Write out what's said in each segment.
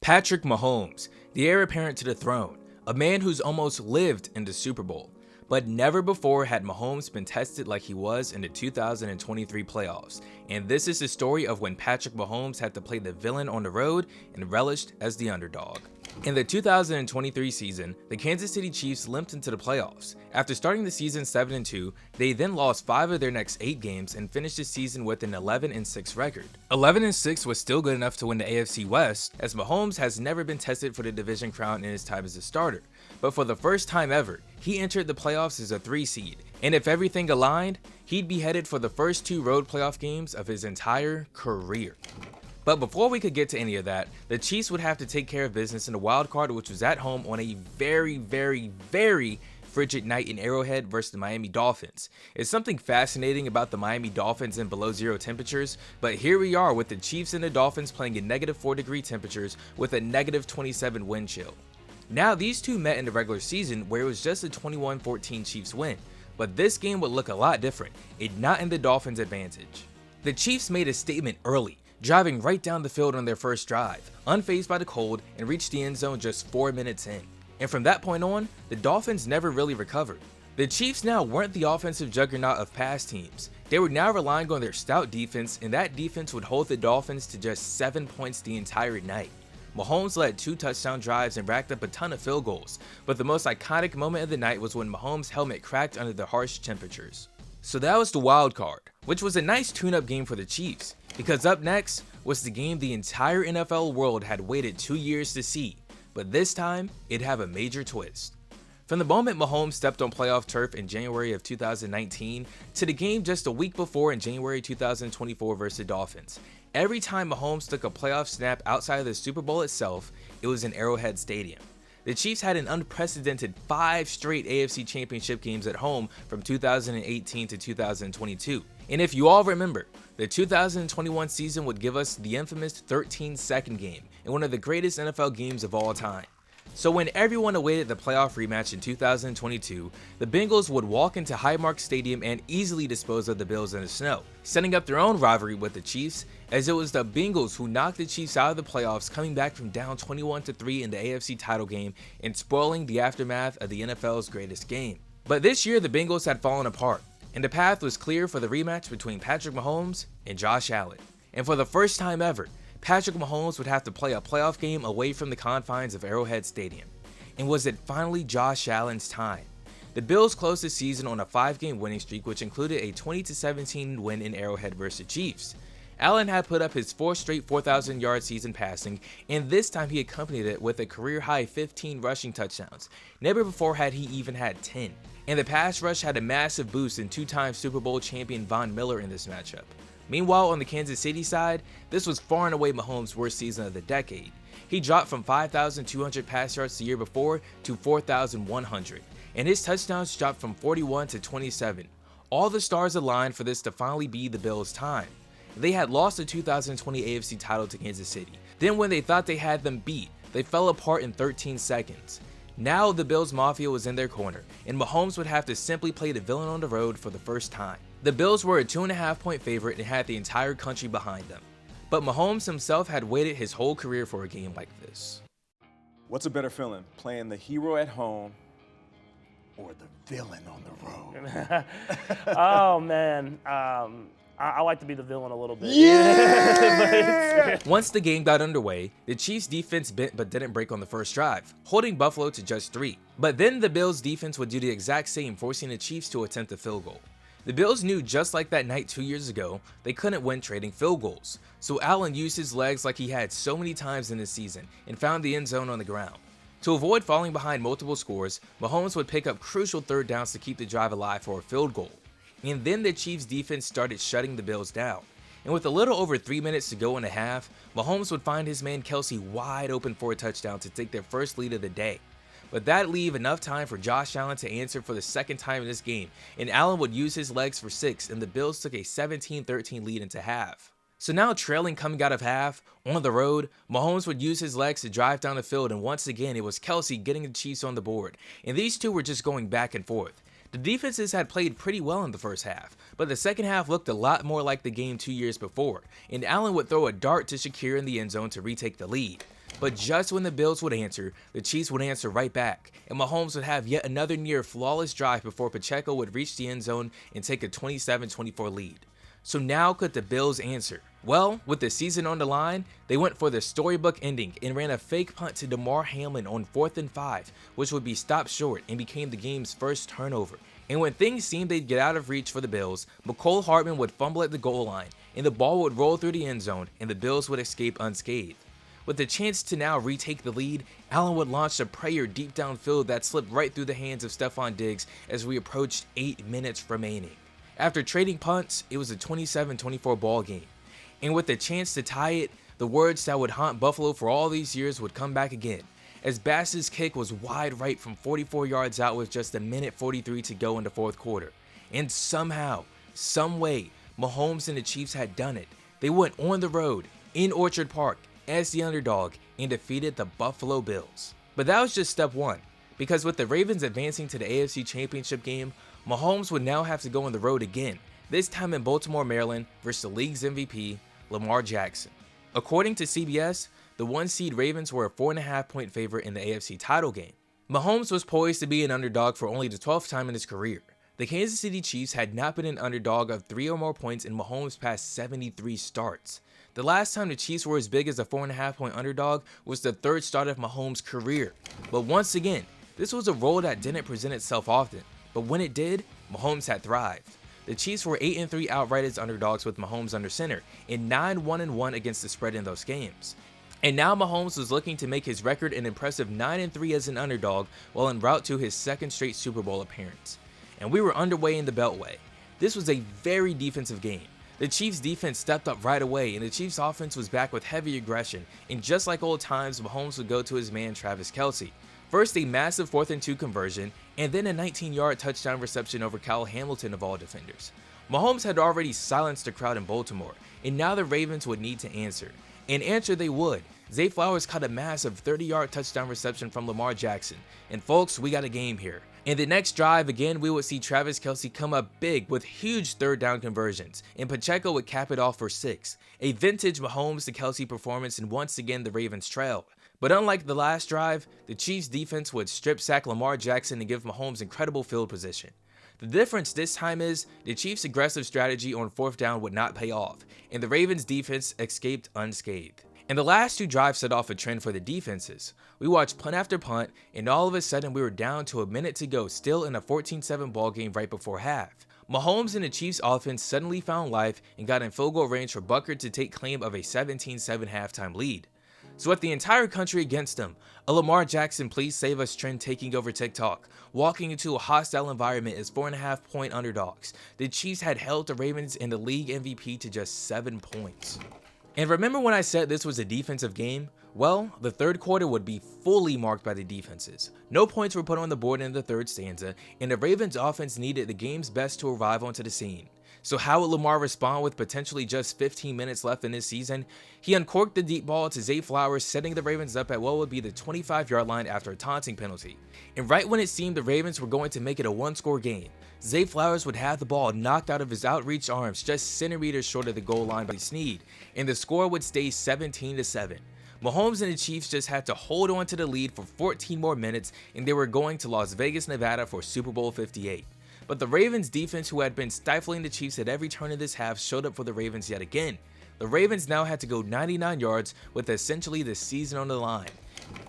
Patrick Mahomes, the heir apparent to the throne, a man who's almost lived in the Super Bowl. But never before had Mahomes been tested like he was in the 2023 playoffs. And this is the story of when Patrick Mahomes had to play the villain on the road and relished as the underdog. In the 2023 season, the Kansas City Chiefs limped into the playoffs. After starting the season 7-2, they then lost 5 of their next 8 games and finished the season with an 11-6 record. 11-6 was still good enough to win the AFC West, as Mahomes has never been tested for the division crown in his time as a starter. But for the first time ever, he entered the playoffs as a 3 seed, and if everything aligned, he'd be headed for the first 2 road playoff games of his entire career. But before we could get to any of that, the Chiefs would have to take care of business in the wild card, which was at home on a very frigid night in Arrowhead versus the Miami Dolphins. It's something fascinating about the Miami Dolphins in below 0 temperatures, but here we are with the Chiefs and the Dolphins playing in -4-degree temperatures with a -27 wind chill. Now these two met in the regular season where it was just a 21-14 Chiefs win, but this game would look a lot different, it not in the Dolphins' advantage. The Chiefs made a statement early, driving right down the field on their first drive, unfazed by the cold, and reached the end zone just 4 minutes in. And from that point on, the Dolphins never really recovered. The Chiefs now weren't the offensive juggernaut of past teams. They were now relying on their stout defense, and that defense would hold the Dolphins to just 7 points the entire night. Mahomes led 2 touchdown drives and racked up a ton of field goals, but the most iconic moment of the night was when Mahomes' helmet cracked under the harsh temperatures. So that was the wild card, which was a nice tune-up game for the Chiefs, because up next was the game the entire NFL world had waited 2 years to see, but this time it'd have a major twist. From the moment Mahomes stepped on playoff turf in January of 2019 to the game just a week before in January 2024 versus the Dolphins, every time Mahomes took a playoff snap outside of the Super Bowl itself, it was in Arrowhead Stadium. The Chiefs had an unprecedented 5 straight AFC Championship games at home from 2018 to 2022. And if you all remember, the 2021 season would give us the infamous 13-second game and one of the greatest NFL games of all time. So when everyone awaited the playoff rematch in 2022, the Bengals would walk into Highmark Stadium and easily dispose of the Bills in the snow, setting up their own rivalry with the Chiefs, as it was the Bengals who knocked the Chiefs out of the playoffs, coming back from down 21-3 in the AFC title game and spoiling the aftermath of the NFL's greatest game. But this year the Bengals had fallen apart, and the path was clear for the rematch between Patrick Mahomes and Josh Allen. And for the first time ever, Patrick Mahomes would have to play a playoff game away from the confines of Arrowhead Stadium. And was it finally Josh Allen's time? The Bills closed the season on a 5-game winning streak, which included a 20-17 win in Arrowhead versus the Chiefs. Allen had put up his 4th straight 4,000-yard season passing, and this time he accompanied it with a career-high 15 rushing touchdowns. Never before had he even had 10. And the pass rush had a massive boost in 2-time Super Bowl champion Von Miller in this matchup. Meanwhile, on the Kansas City side, this was far and away Mahomes' worst season of the decade. He dropped from 5,200 pass yards the year before to 4,100, and his touchdowns dropped from 41 to 27. All the stars aligned for this to finally be the Bills' time. They had lost the 2020 AFC title to Kansas City. Then when they thought they had them beat, they fell apart in 13 seconds. Now the Bills Mafia was in their corner, and Mahomes would have to simply play the villain on the road for the first time. The Bills were a 2.5-point favorite and had the entire country behind them. But Mahomes himself had waited his whole career for a game like this. What's a better feeling, playing the hero at home or the villain on the road? Oh, man. I like to be the villain a little bit. Yeah! Once the game got underway, the Chiefs' defense bent but didn't break on the first drive, holding Buffalo to just 3. But then the Bills' defense would do the exact same, forcing the Chiefs to attempt a field goal. The Bills knew just like that night 2 years ago, they couldn't win trading field goals. So Allen used his legs like he had so many times in this season and found the end zone on the ground. To avoid falling behind multiple scores, Mahomes would pick up crucial 3rd downs to keep the drive alive for a field goal. And then the Chiefs' defense started shutting the Bills down. And with a little over 3 minutes to go in the half, Mahomes would find his man Kelsey wide open for a touchdown to take their first lead of the day. But that'd leave enough time for Josh Allen to answer for the second time in this game, and Allen would use his legs for 6, and the Bills took a 17-13 lead into half. So now trailing coming out of half, on the road, Mahomes would use his legs to drive down the field, and once again it was Kelsey getting the Chiefs on the board, and these two were just going back and forth. The defenses had played pretty well in the first half, but the second half looked a lot more like the game 2 years before, and Allen would throw a dart to Shakir in the end zone to retake the lead. But just when the Bills would answer, the Chiefs would answer right back, and Mahomes would have yet another near flawless drive before Pacheco would reach the end zone and take a 27-24 lead. So now could the Bills answer? Well, with the season on the line, they went for the storybook ending and ran a fake punt to Damar Hamlin on 4th and 5, which would be stopped short and became the game's first turnover. And when things seemed they'd get out of reach for the Bills, Mecole Hardman would fumble at the goal line, and the ball would roll through the end zone, and the Bills would escape unscathed. With the chance to now retake the lead, Allen would launch a prayer deep downfield that slipped right through the hands of Stephon Diggs as we approached 8 minutes remaining. After trading punts, it was a 27-24 ball game. And with the chance to tie it, the words that would haunt Buffalo for all these years would come back again, as Bass's kick was wide right from 44 yards out with just a minute 43 to go in the fourth quarter. And somehow, some way, Mahomes and the Chiefs had done it. They went on the road, in Orchard Park, as the underdog, and defeated the Buffalo Bills. But that was just step one, because with the Ravens advancing to the AFC Championship Game, Mahomes would now have to go on the road again, this time in Baltimore, Maryland, versus the league's MVP, Lamar Jackson. According to CBS, the 1-seed Ravens were a 4.5-point favorite in the AFC title game. Mahomes was poised to be an underdog for only the 12th time in his career. The Kansas City Chiefs had not been an underdog of 3 or more points in Mahomes' past 73 starts. The last time the Chiefs were as big as a 4.5-point underdog was the 3rd start of Mahomes' career. But once again, this was a role that didn't present itself often. But when it did, Mahomes had thrived. The Chiefs were 8-3 outright as underdogs with Mahomes under center, and 9-1-1 against the spread in those games. And now Mahomes was looking to make his record an impressive 9-3 as an underdog while en route to his 2nd straight Super Bowl appearance. And we were underway in the Beltway. This was a very defensive game. The Chiefs' defense stepped up right away, and the Chiefs' offense was back with heavy aggression, and just like old times, Mahomes would go to his man Travis Kelce. First a massive 4th and 2 conversion, and then a 19-yard touchdown reception over Kyle Hamilton of all defenders. Mahomes had already silenced the crowd in Baltimore, and now the Ravens would need to answer. And answer they would. Zay Flowers caught a massive 30-yard touchdown reception from Lamar Jackson, and folks, we got a game here. In the next drive, again, we would see Travis Kelce come up big with huge 3rd down conversions, and Pacheco would cap it off for 6. A vintage Mahomes to Kelce performance, and once again the Ravens trailed. But unlike the last drive, the Chiefs' defense would strip sack Lamar Jackson and give Mahomes incredible field position. The difference this time is the Chiefs' aggressive strategy on 4th down would not pay off, and the Ravens' defense escaped unscathed. And the last 2 drives set off a trend for the defenses. We watched punt after punt, and all of a sudden we were down to a minute to go, still in a 14-7 ball game right before half. Mahomes and the Chiefs' offense suddenly found life and got in field goal range for Butker to take claim of a 17-7 halftime lead. So with the entire country against them, a Lamar Jackson please save us trend taking over TikTok, walking into a hostile environment as 4.5-point underdogs, the Chiefs had held the Ravens and the league MVP to just 7 points. And remember when I said this was a defensive game? Well, the 3rd quarter would be fully marked by the defenses. No points were put on the board in the 3rd stanza, and the Ravens offense needed the game's best to arrive onto the scene. So how would Lamar respond with potentially just 15 minutes left in this season? He uncorked the deep ball to Zay Flowers, setting the Ravens up at what would be the 25-yard line after a taunting penalty. And right when it seemed the Ravens were going to make it a 1-score game, Zay Flowers would have the ball knocked out of his outreached arms just centimeters short of the goal line by Snead, and the score would stay 17-7. Mahomes and the Chiefs just had to hold on to the lead for 14 more minutes, and they were going to Las Vegas, Nevada for Super Bowl 58. But the Ravens defense, who had been stifling the Chiefs at every turn of this half, showed up for the Ravens yet again. The Ravens now had to go 99 yards with essentially the season on the line.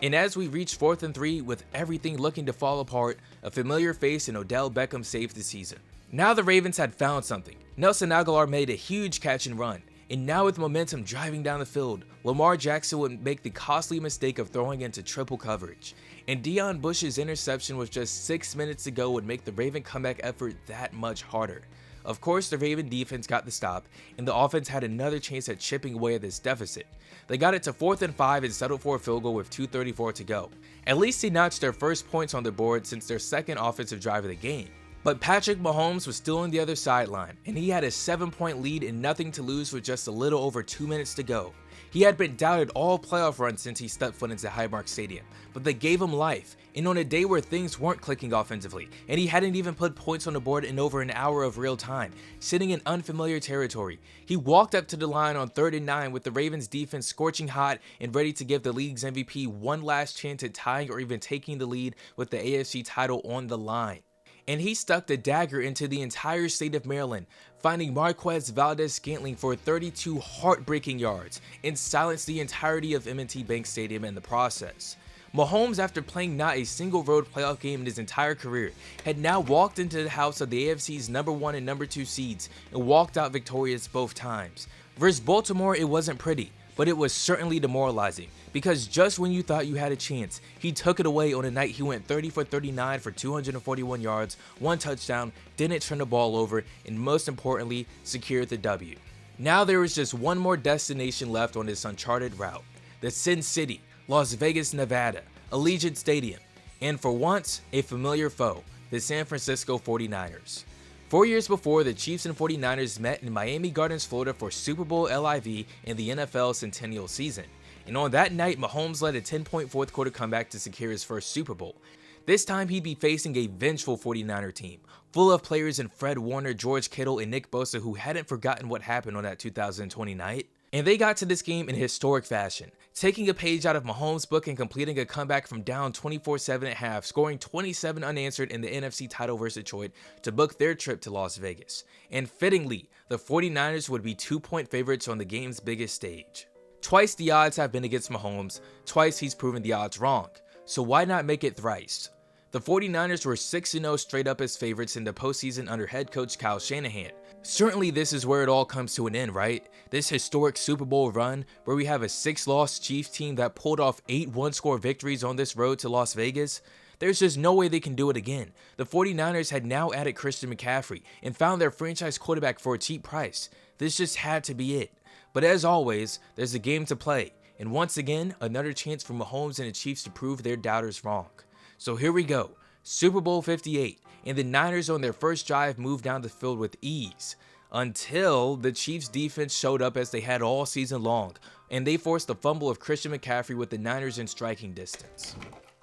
And as we reached 4th and 3 with everything looking to fall apart, a familiar face in Odell Beckham saved the season. Now the Ravens had found something. Nelson Aguilar made a huge catch and run. And now with momentum driving down the field, Lamar Jackson would make the costly mistake of throwing into triple coverage. And Deion Bush's interception with just 6 minutes to go would make the Raven comeback effort that much harder. Of course, the Raven defense got the stop, and the offense had another chance at chipping away at this deficit. They got it to 4th and 5 and settled for a field goal with 2:34 to go. At least they notched their first points on the board since their 2nd offensive drive of the game. But Patrick Mahomes was still on the other sideline, and he had a 7-point lead and nothing to lose with just a little over 2 minutes to go. He had been doubted all playoff runs since he stepped foot into Highmark Stadium, but they gave him life, and on a day where things weren't clicking offensively, and he hadn't even put points on the board in over an hour of real time, sitting in unfamiliar territory, he walked up to the line on 3rd and 9 with the Ravens defense scorching hot and ready to give the league's MVP one last chance at tying or even taking the lead with the AFC title on the line. And he stuck the dagger into the entire state of Maryland, finding Marquez Valdez-Scantling for 32 heartbreaking yards and silenced the entirety of M&T Bank Stadium in the process. Mahomes, after playing not a single road playoff game in his entire career, had now walked into the house of the AFC's number 1 and number 2 seeds and walked out victorious both times. Versus Baltimore, it wasn't pretty, but it was certainly demoralizing, because just when you thought you had a chance, he took it away on a night he went 30 for 39 for 241 yards, 1 touchdown, didn't turn the ball over, and most importantly, secured the W. Now there was just one more destination left on this uncharted route: the Sin City, Las Vegas, Nevada, Allegiant Stadium, and for once, a familiar foe, the San Francisco 49ers. 4 years before, the Chiefs and 49ers met in Miami Gardens, Florida for Super Bowl LIV in the NFL Centennial season. And on that night, Mahomes led a 10-point fourth quarter comeback to secure his first Super Bowl. This time, he'd be facing a vengeful 49er team, full of players in Fred Warner, George Kittle, and Nick Bosa who hadn't forgotten what happened on that 2020 night. And they got to this game in historic fashion, taking a page out of Mahomes' book and completing a comeback from down 24-7 at half, scoring 27 unanswered in the NFC title versus Detroit to book their trip to Las Vegas. And fittingly, the 49ers would be 2-point favorites on the game's biggest stage. Twice the odds have been against Mahomes, twice he's proven the odds wrong, so why not make it thrice? The 49ers were 6-0 straight up as favorites in the postseason under head coach Kyle Shanahan. Certainly this is where it all comes to an end, right? This historic Super Bowl run where we have a 6-loss Chiefs team that pulled off 8 one-score victories on this road to Las Vegas. There's just no way they can do it again. The 49ers had now added Christian McCaffrey and found their franchise quarterback for a cheap price. This just had to be it. But as always, there's a game to play, and once again, another chance for Mahomes and the Chiefs to prove their doubters wrong. So here we go, Super Bowl 58, and the Niners on their first drive moved down the field with ease, until the Chiefs defense showed up as they had all season long, and they forced the fumble of Christian McCaffrey with the Niners in striking distance.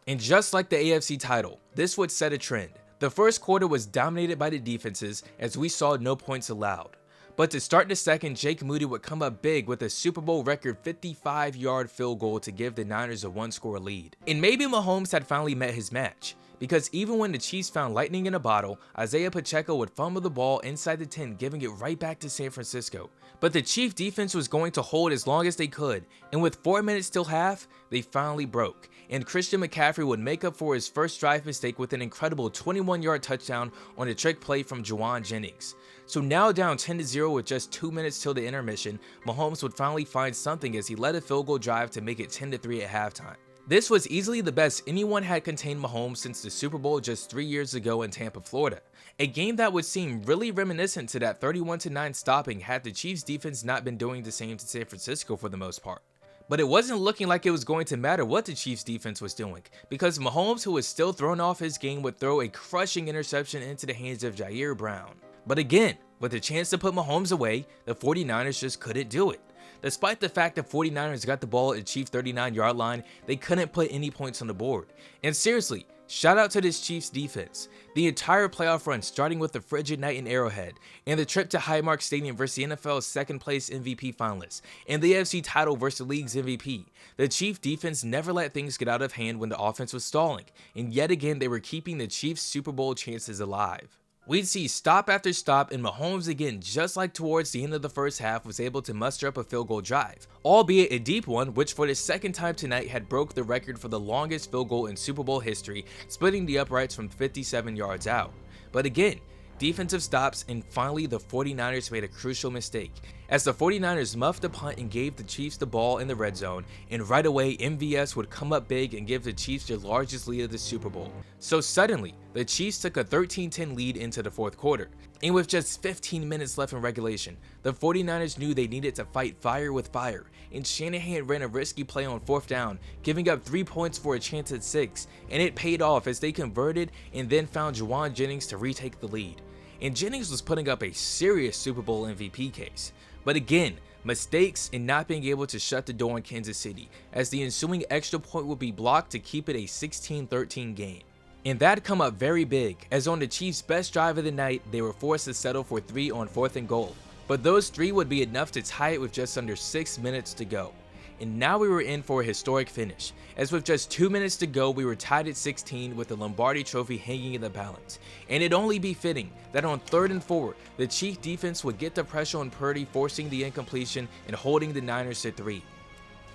And just like the AFC title, this would set a trend. The first quarter was dominated by the defenses as we saw no points allowed. But to start the second, Jake Moody would come up big with a Super Bowl record 55-yard field goal to give the Niners a 1-score lead. And maybe Mahomes had finally met his match, because even when the Chiefs found lightning in a bottle, Isaiah Pacheco would fumble the ball inside the 10, giving it right back to San Francisco. But the Chief defense was going to hold as long as they could, and with 4 minutes till half, they finally broke. And Christian McCaffrey would make up for his first drive mistake with an incredible 21-yard touchdown on a trick play from Juwan Jennings. So now down 10-0 with just 2 minutes till the intermission, Mahomes would finally find something as he led a field goal drive to make it 10-3 at halftime. This was easily the best anyone had contained Mahomes since the Super Bowl just 3 years ago in Tampa, Florida. A game that would seem really reminiscent to that 31-9 stopping had the Chiefs defense not been doing the same to San Francisco for the most part. But it wasn't looking like it was going to matter what the Chiefs defense was doing, because Mahomes, who was still thrown off his game, would throw a crushing interception into the hands of Jair Brown. But again, with a chance to put Mahomes away, the 49ers just couldn't do it. Despite the fact that 49ers got the ball at the Chiefs' 39-yard line, they couldn't put any points on the board. And seriously, shout out to this Chiefs defense. The entire playoff run, starting with the frigid night in Arrowhead, and the trip to Highmark Stadium versus the NFL's second-place MVP finalists, and the AFC title versus the league's MVP. The Chiefs defense never let things get out of hand when the offense was stalling, and yet again they were keeping the Chiefs' Super Bowl chances alive. We'd see stop after stop, and Mahomes again, just like towards the end of the first half, was able to muster up a field goal drive, albeit a deep one, which for the second time tonight had broke the record for the longest field goal in Super Bowl history, splitting the uprights from 57 yards out. But again, defensive stops, and finally the 49ers made a crucial mistake, as the 49ers muffed a punt and gave the Chiefs the ball in the red zone, and right away MVS would come up big and give the Chiefs their largest lead of the Super Bowl. So suddenly, the Chiefs took a 13-10 lead into the fourth quarter, and with just 15 minutes left in regulation, the 49ers knew they needed to fight fire with fire, and Shanahan ran a risky play on fourth down, giving up 3 points for a chance at 6, and it paid off as they converted and then found Juwan Jennings to retake the lead. And Jennings was putting up a serious Super Bowl MVP case. But again, mistakes, and not being able to shut the door on Kansas City, as the ensuing extra point would be blocked to keep it a 16-13 game. And that come up very big, as on the Chiefs' best drive of the night, they were forced to settle for 3 on 4th and goal. But those 3 would be enough to tie it with just under 6 minutes to go. And now we were in for a historic finish, as with just 2 minutes to go, we were tied at 16 with the Lombardi Trophy hanging in the balance. And it'd only be fitting that on 3rd and 4, the Chief defense would get the pressure on Purdy, forcing the incompletion and holding the Niners to 3.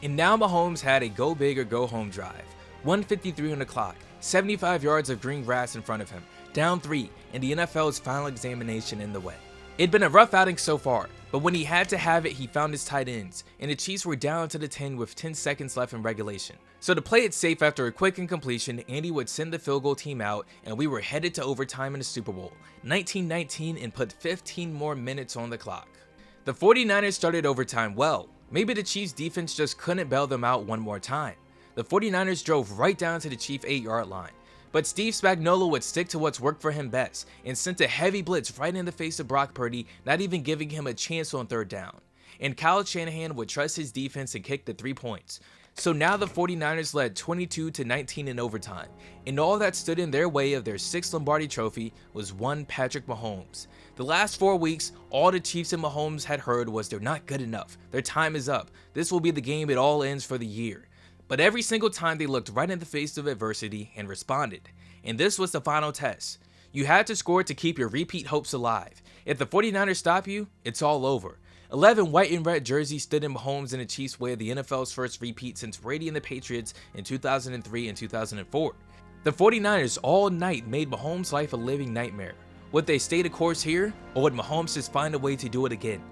And now Mahomes had a go big or go home drive. 1:53 on the clock, 75 yards of green grass in front of him, down 3, and the NFL's final examination in the way. It'd been a rough outing so far, but when he had to have it, he found his tight ends, and the Chiefs were down to the 10 with 10 seconds left in regulation. So to play it safe after a quick incompletion, Andy would send the field goal team out, and we were headed to overtime in the Super Bowl, 19-19, and put 15 more minutes on the clock. The 49ers started overtime well. Maybe the Chiefs defense just couldn't bail them out one more time. The 49ers drove right down to the Chiefs 8-yard line. But Steve Spagnuolo would stick to what's worked for him best and sent a heavy blitz right in the face of Brock Purdy, not even giving him a chance on 3rd down. And Kyle Shanahan would trust his defense and kick the 3 points. So now the 49ers led 22-19 in overtime, and all that stood in their way of their 6th Lombardi Trophy was one Patrick Mahomes. The last 4 weeks, all the Chiefs and Mahomes had heard was they're not good enough, their time is up, this will be the game it all ends for the year. But every single time they looked right in the face of adversity and responded. And this was the final test. You had to score to keep your repeat hopes alive. If the 49ers stop you, it's all over. 11 white and red jerseys stood in Mahomes and the Chiefs' way of the NFL's first repeat since Brady and the Patriots in 2003 and 2004. The 49ers all night made Mahomes' life a living nightmare. Would they stay the course here, or would Mahomes just find a way to do it again?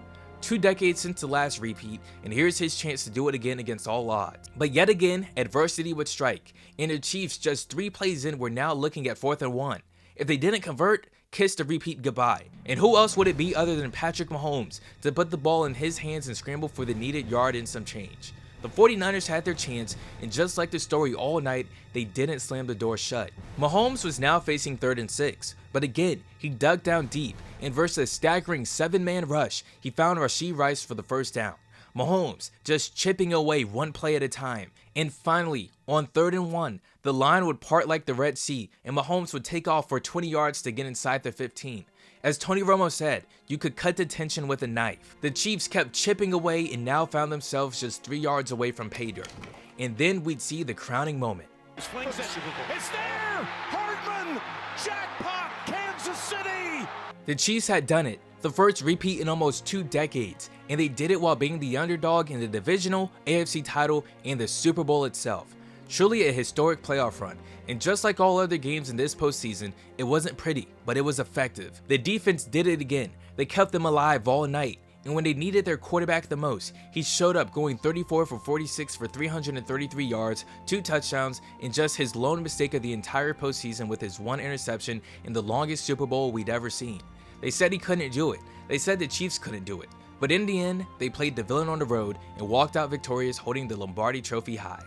2 decades since the last repeat, and here's his chance to do it again against all odds. But yet again, adversity would strike, and the Chiefs just 3 plays in were now looking at 4th and 1. If they didn't convert, kiss the repeat goodbye. And who else would it be other than Patrick Mahomes to put the ball in his hands and scramble for the needed yard and some change? The 49ers had their chance, and just like the story all night, they didn't slam the door shut. Mahomes was now facing 3rd and 6, but again, he dug down deep, and versus a staggering 7-man rush, he found Rashee Rice for the 1st down. Mahomes just chipping away one play at a time, and finally, on 3rd and 1, the line would part like the Red Sea, and Mahomes would take off for 20 yards to get inside the 15. As Tony Romo said, you could cut the tension with a knife. The Chiefs kept chipping away and now found themselves just 3 yards away from pay dirt. And then we'd see the crowning moment. It's there! Hardman! Jackpot! Kansas City! The Chiefs had done it, the first repeat in almost 2 decades, and they did it while being the underdog in the divisional, AFC title, and the Super Bowl itself. Truly a historic playoff run, and just like all other games in this postseason, it wasn't pretty, but it was effective. The defense did it again. They kept them alive all night, and when they needed their quarterback the most, he showed up going 34 for 46 for 333 yards, 2 touchdowns, and just his lone mistake of the entire postseason with his 1 interception in the longest Super Bowl we'd ever seen. They said he couldn't do it. They said the Chiefs couldn't do it. But in the end, they played the villain on the road and walked out victorious, holding the Lombardi Trophy high.